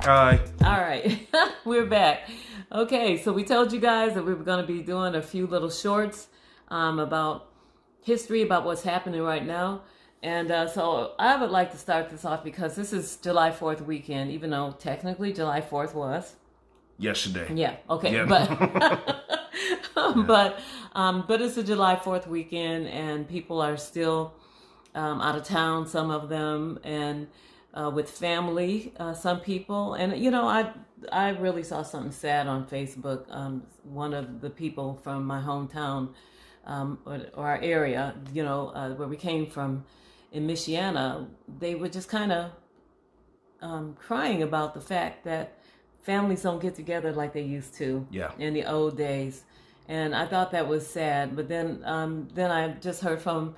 Hi. All right, we're back. Okay, so we told you guys that we were going to be doing a few little shorts about history, about what's happening right now. And so I would like to start this off because this is July 4th weekend, even though technically July 4th was. Yesterday. Yeah, okay, Yeah. but it's a July 4th weekend and people are still out of town, some of them, and with family, some people. And I really saw something sad on Facebook. One of the people from my hometown, or our area, where we came from in Michiana, they were just kind of crying about the fact that families don't get together like they used to Yeah. in the old days. And I thought that was sad. But then I just heard from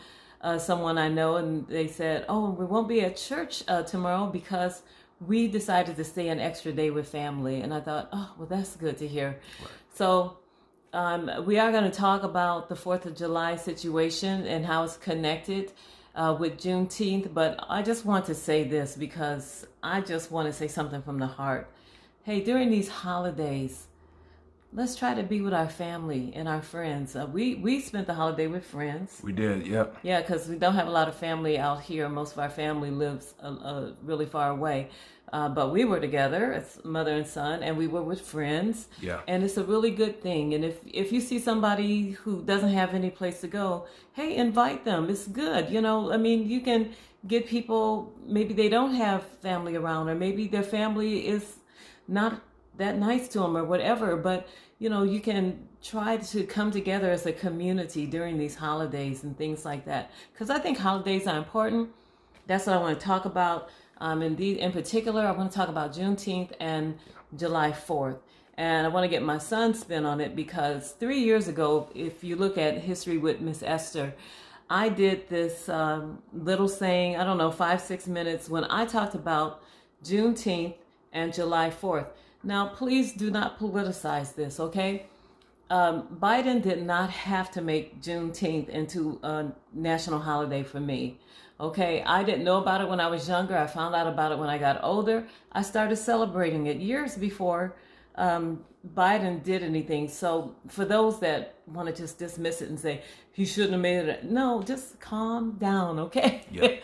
someone I know, and they said, "Oh, we won't be at church tomorrow because we decided to stay an extra day with family." And I thought, "Oh, well, that's good to hear." Right. So we are going to talk about the 4th of July situation and how it's connected with Juneteenth. But I just want to say this because I just want to say something from the heart. Hey, during these holidays, let's try to be with our family and our friends. We spent the holiday with friends. We did, yep. Yeah, because we don't have a lot of family out here. Most of our family lives really far away. But we were together as mother and son, and we were with friends. Yeah. And it's a really good thing. And if you see somebody who doesn't have any place to go, hey, invite them. It's good. You can get people, maybe they don't have family around, or maybe their family is not that nice to them or whatever, but you can try to come together as a community during these holidays and things like that, because I think holidays are important. That's what I want to talk about. In particular, I want to talk about Juneteenth and July 4th, and I want to get my son's spin on it because 3 years ago, if you look at history with Miss Esther, I did this little saying, I don't know, 5-6 minutes, when I talked about Juneteenth and July 4th. Now, please do not politicize this, okay? Biden did not have to make Juneteenth into a national holiday for me, okay? I didn't know about it when I was younger. I found out about it when I got older. I started celebrating it years before Biden did anything. So for those that want to just dismiss it and say, he shouldn't have made it, no, just calm down, okay? Yeah.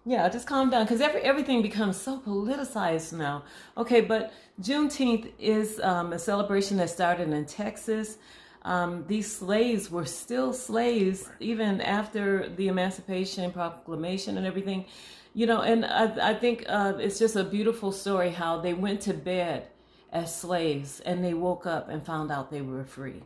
Yeah, just calm down, because everything becomes so politicized now. Okay, but Juneteenth is a celebration that started in Texas. These slaves were still slaves even after the Emancipation Proclamation and everything. And I think it's just a beautiful story how they went to bed as slaves and they woke up and found out they were free.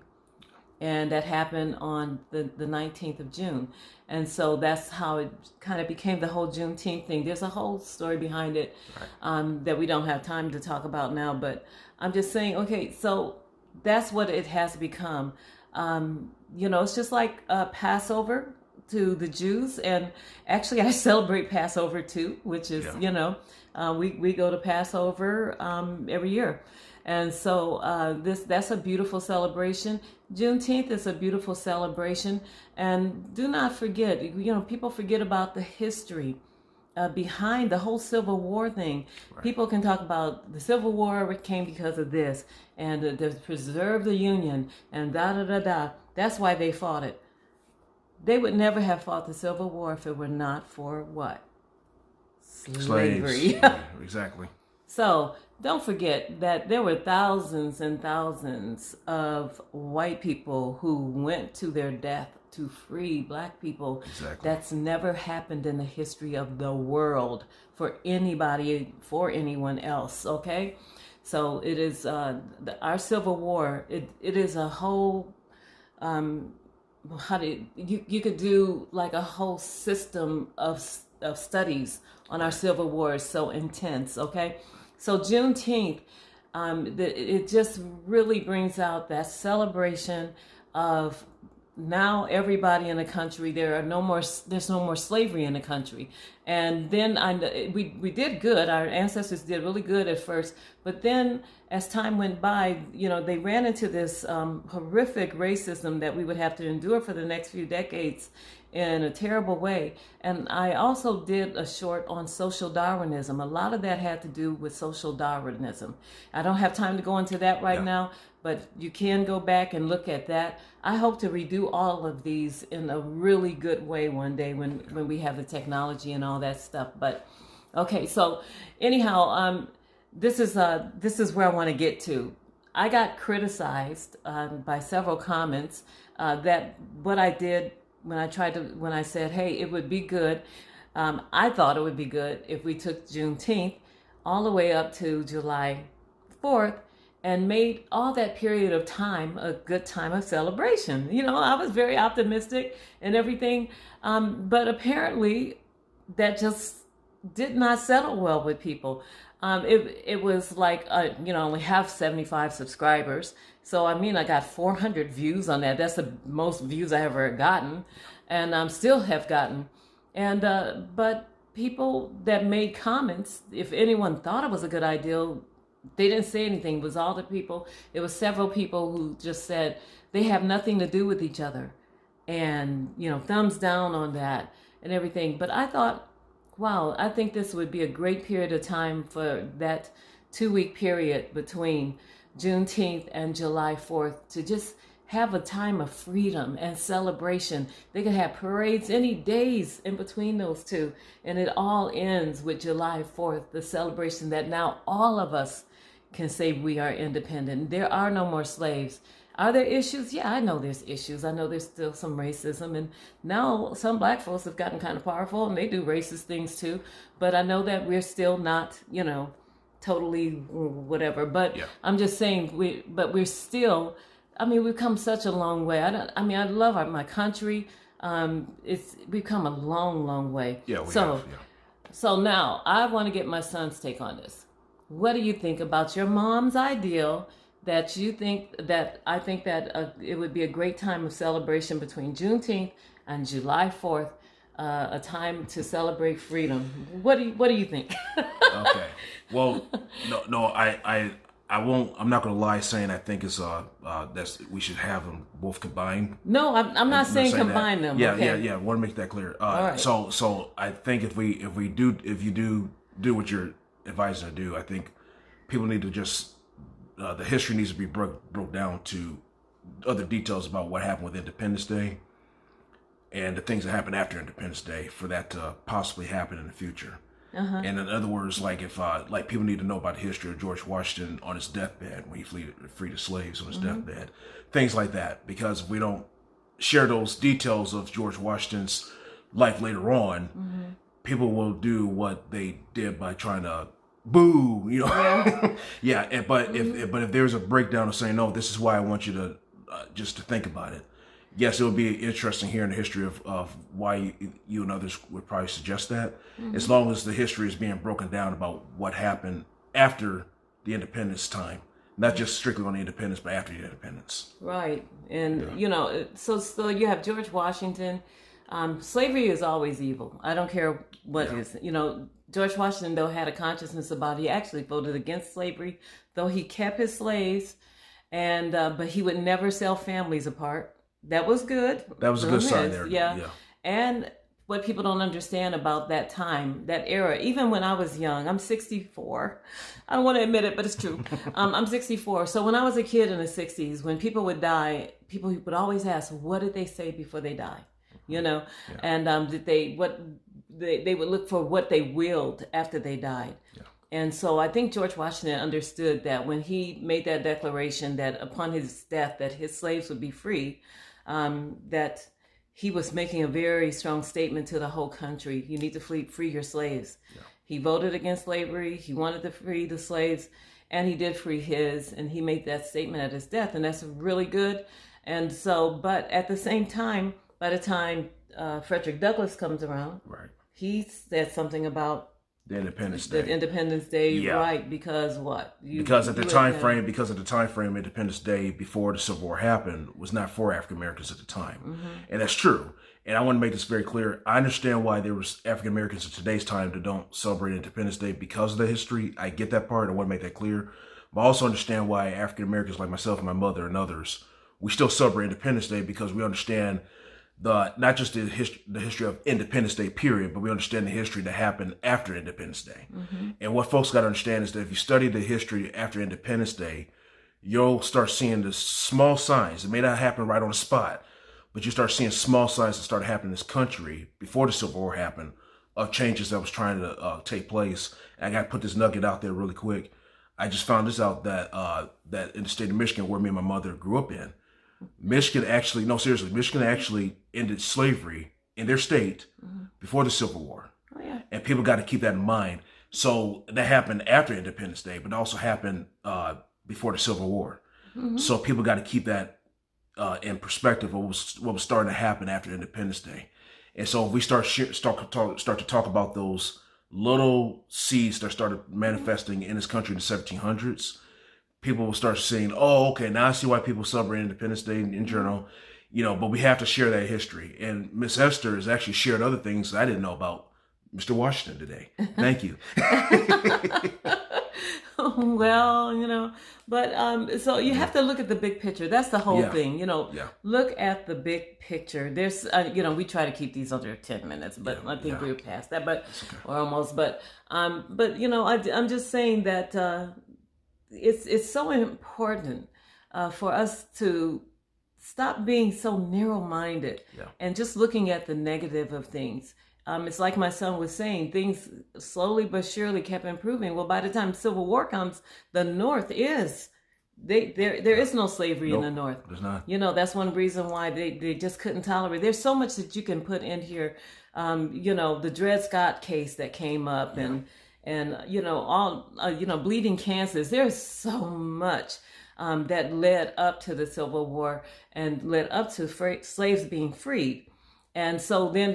And that happened on the 19th of June. And so that's how it kind of became the whole Juneteenth thing. There's a whole story behind it that we don't have time to talk about now. But I'm just saying, okay, so that's what it has become. It's just like Passover to the Jews. And actually, I celebrate Passover too, which is, we go to Passover every year. And so that's a beautiful celebration. Juneteenth is a beautiful celebration. And do not forget, people forget about the history behind the whole Civil War thing. Right. People can talk about the Civil War came because of this, and to preserve the Union, and da-da-da-da. That's why they fought it. They would never have fought the Civil War if it were not for what? Slavery. Yeah, exactly. So don't forget that there were thousands and thousands of white people who went to their death to free black people. Exactly. That's never happened in the history of the world for anybody, for anyone else, okay? So it is our Civil War, it is a whole, you could do like a whole system of studies on our Civil War. Is so intense, okay? So Juneteenth, it just really brings out that celebration of now everybody in the country. There's no more slavery in the country. And then we did good. Our ancestors did really good at first, but then as time went by, they ran into this horrific racism that we would have to endure for the next few decades in a terrible way. And I also did a short on social Darwinism. A lot of that had to do with social Darwinism. I don't have time to go into that right now, but you can go back and look at that. I hope to redo all of these in a really good way one day when we have the technology and all that stuff. But okay, so anyhow, this is where I want to get to. I got criticized by several comments that what I did when I said, hey, it would be good. I thought it would be good if we took Juneteenth all the way up to July 4th and made all that period of time a good time of celebration. You know, I was very optimistic and everything, but apparently that just did not settle well with people. It was like, only have 75 subscribers. So, I mean, I got 400 views on that. That's the most views I ever gotten, and still have gotten. And, but people that made comments, if anyone thought it was a good idea, they didn't say anything. It was several people who just said they have nothing to do with each other. And, thumbs down on that and everything. But I thought, wow, I think this would be a great period of time for that 2-week period between Juneteenth and July 4th to just have a time of freedom and celebration. They could have parades any days in between those two. And it all ends with July 4th, the celebration that now all of us can say we are independent. There are no more slaves. Are there issues? Yeah, I know there's issues. I know there's still some racism. And now some black folks have gotten kind of powerful and they do racist things too. But I know that we're still not, totally whatever. But I'm just saying, we're still, we've come such a long way. I love my country. We've come a long, long way. Yeah, we have. So now I want to get my son's take on this. What do you think about your mom's ideal that I think that it would be a great time of celebration between Juneteenth and July 4th, a time to celebrate freedom? What do you think? Okay. Well, no, I won't. I'm not going to lie, saying I think it's we should have them both combined. No, I'm not saying combine them. Yeah, okay? yeah. I want to make that clear. All right. So I think if you do what you're advising to do, I think people need to just the history needs to be broke down to other details about what happened with Independence Day and the things that happened after Independence Day for that to possibly happen in the future. Uh-huh. And in other words, like if people need to know about the history of George Washington on his deathbed when he freed the slaves on his deathbed, things like that. Because if we don't share those details of George Washington's life later on, people will do what they did by trying to boo, but if there's a breakdown of saying, no, this is why I want you to just to think about it. Yes, it would be interesting hearing the history of why you and others would probably suggest that, as long as the history is being broken down about what happened after the independence time, not just strictly on the independence, but after the independence. Right, and so you have George Washington. Slavery is always evil. I don't care what is. George Washington, though, had a consciousness about it. He actually voted against slavery, though he kept his slaves, and but he would never sell families apart. That was good. That was a good sign there. Yeah. And what people don't understand about that time, that era, even when I was young, I'm 64. I don't want to admit it, but it's true. I'm 64. So when I was a kid in the 60s, when people would die, people would always ask, what did they say before they die? And they would look for what they willed after they died. Yeah. And so I think George Washington understood that when he made that declaration that upon his death that his slaves would be free, that he was making a very strong statement to the whole country. You need to free your slaves. Yeah. He voted against slavery. He wanted to free the slaves, and he did free his, and he made that statement at his death, and that's really good. And so, but at the same time, by the time Frederick Douglass comes around, he said something about the Independence Day. The Independence Day, right? Because what? Because of the time frame, Independence Day before the Civil War happened was not for African Americans at the time, and that's true. And I want to make this very clear. I understand why there was African Americans in today's time that don't celebrate Independence Day because of the history. I get that part. I want to make that clear. But I also understand why African Americans like myself and my mother and others, we still celebrate Independence Day because we understand not just the history of Independence Day period, but we understand the history that happened after Independence Day. And what folks got to understand is that if you study the history after Independence Day, you'll start seeing the small signs. It may not happen right on the spot, but you start seeing small signs that started happening in this country before the Civil War happened, of changes that was trying to take place. And I got to put this nugget out there really quick. I just found this out that that in the state of Michigan, where me and my mother grew up in, Michigan actually ended slavery in their state before the Civil War. Oh, yeah. And people got to keep that in mind. So that happened after Independence Day, but it also happened before the Civil War. So people got to keep that in perspective of what was starting to happen after Independence Day. And so if we start to talk about those little seeds that started manifesting in this country in the 1700s, people will start saying, oh, okay, now I see why people celebrate Independence Day in general, but we have to share that history. And Miss Esther has actually shared other things that I didn't know about Mr. Washington today. Thank you. Well, but so you have to look at the big picture. That's the whole thing, Look at the big picture. There's, we try to keep these under 10 minutes, but I think we're past that, or almost. But I'm just saying that it's so important for us to stop being so narrow-minded and just looking at the negative of things. It's like my son was saying, things slowly but surely kept improving. Well, by the time Civil War comes, the North is, there is no slavery in the North. There's not. That's one reason why they just couldn't tolerate. There's so much that you can put in here. The Dred Scott case that came up and all, bleeding Kansas. There's so much that led up to the Civil War and led up to slaves being freed. And so then,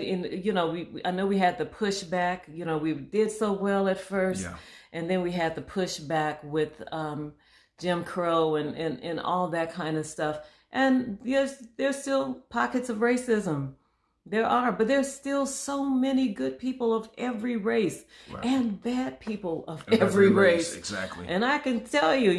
I know we had the pushback. We did so well at first, and then we had the pushback with Jim Crow and all that kind of stuff. And there's still pockets of racism. There are, but there's still so many good people of every race and bad people of every race. Exactly. And I can tell you,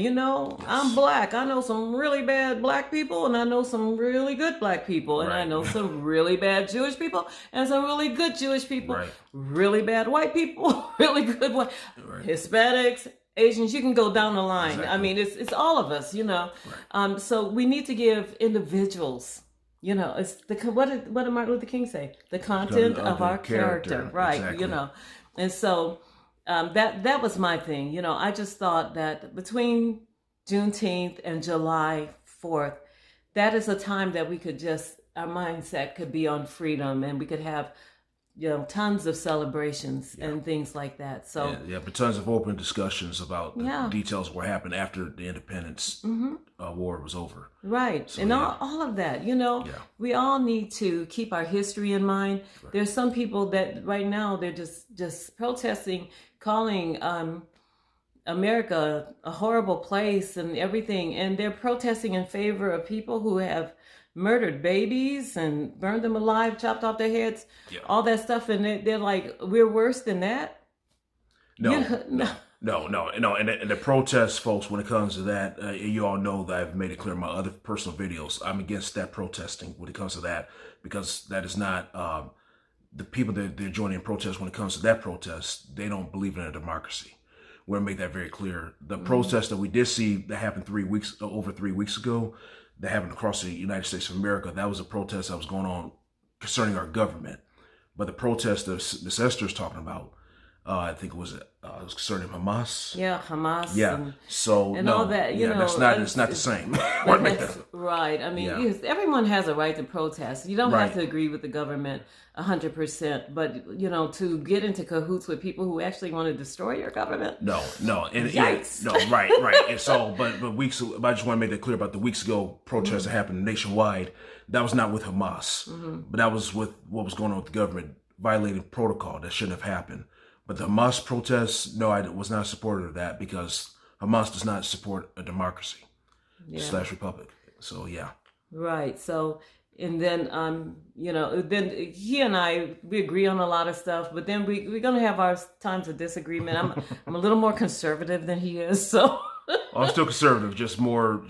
I'm black. I know some really bad black people, and I know some really good black people, and I know some really bad Jewish people, and some really good Jewish people, really bad white people, really good white, Hispanics, Asians. You can go down the line. Exactly. I mean, it's all of us, So we need to give individuals. It's what did Martin Luther King say? The content of our character, right? Exactly. And so that was my thing. I just thought that between Juneteenth and July 4th, that is a time that we could our mindset could be on freedom, and we could have tons of celebrations and things like that. So but tons of open discussions about the details of what happened after the Independence War was over. Right. So, and all of that, we all need to keep our history in mind. Right. There's some people that right now they're just protesting, calling America a horrible place and everything. And they're protesting in favor of people who have murdered babies and burned them alive, chopped off their heads, all that stuff. And they're like, we're worse than that? No. And the protests, folks, when it comes to that, you all know that I've made it clear in my other personal videos, I'm against that protesting when it comes to that, because that is not the people that they're joining in protest. When it comes to that protest, they don't believe in a democracy. We're going to make that very clear. The protest that we did see that happened over 3 weeks ago, that happened across the United States of America, that was a protest that was going on concerning our government. But the protest that Ms. Esther is talking about, I think it was concerning Hamas. Yeah, Hamas. Yeah. And all that. It's not the same. Right. I mean, everyone has a right to protest. You don't have to agree with the government 100%, but to get into cahoots with people who actually want to destroy your government. No. And yikes. Right. And so, but I just want to make that clear about the weeks ago protests that happened nationwide. That was not with Hamas, but that was with what was going on with the government violating protocol that shouldn't have happened. But the Hamas protests, no, I was not a supporter of that, because Hamas does not support a democracy / republic. So, Right. So, and then, then he and we agree on a lot of stuff, but then we're going to have our times of disagreement. I'm a little more conservative than he is, so. I'm still conservative, just more,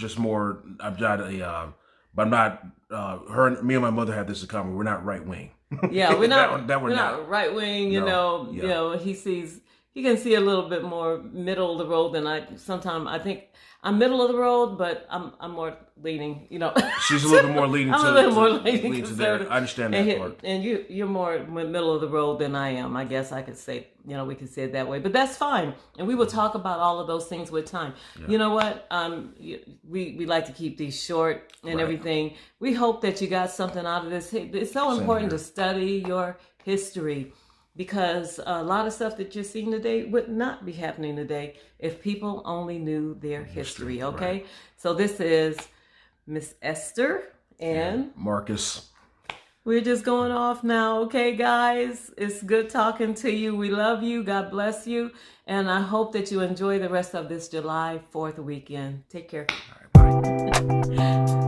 I'm not but I'm not. Me and my mother have this in common. We're not right wing. Yeah, we're not. That we're not right wing. You No. know. Yeah. You know. He can see a little bit more middle of the road than I. Sometimes I think I'm middle of the road, but I'm more leaning. You know. She's a little bit more leaning. I'm a little more leaning conservative. I understand that part. And you're more middle of the road than I am. I guess I could say, you know, we could say it that way, but that's fine. And we will talk about all of those things with time. Yeah. You know what? We like to keep these short and everything. We hope that you got something out of this. It's so important to study your history, because a lot of stuff that you're seeing today would not be happening today if people only knew their history. Okay, right. So this is Miss Esther and Marques. We're just going off now. Okay, guys, it's good talking to you. We love you. God bless you. And I hope that you enjoy the rest of this July 4th weekend. Take care. All right, bye.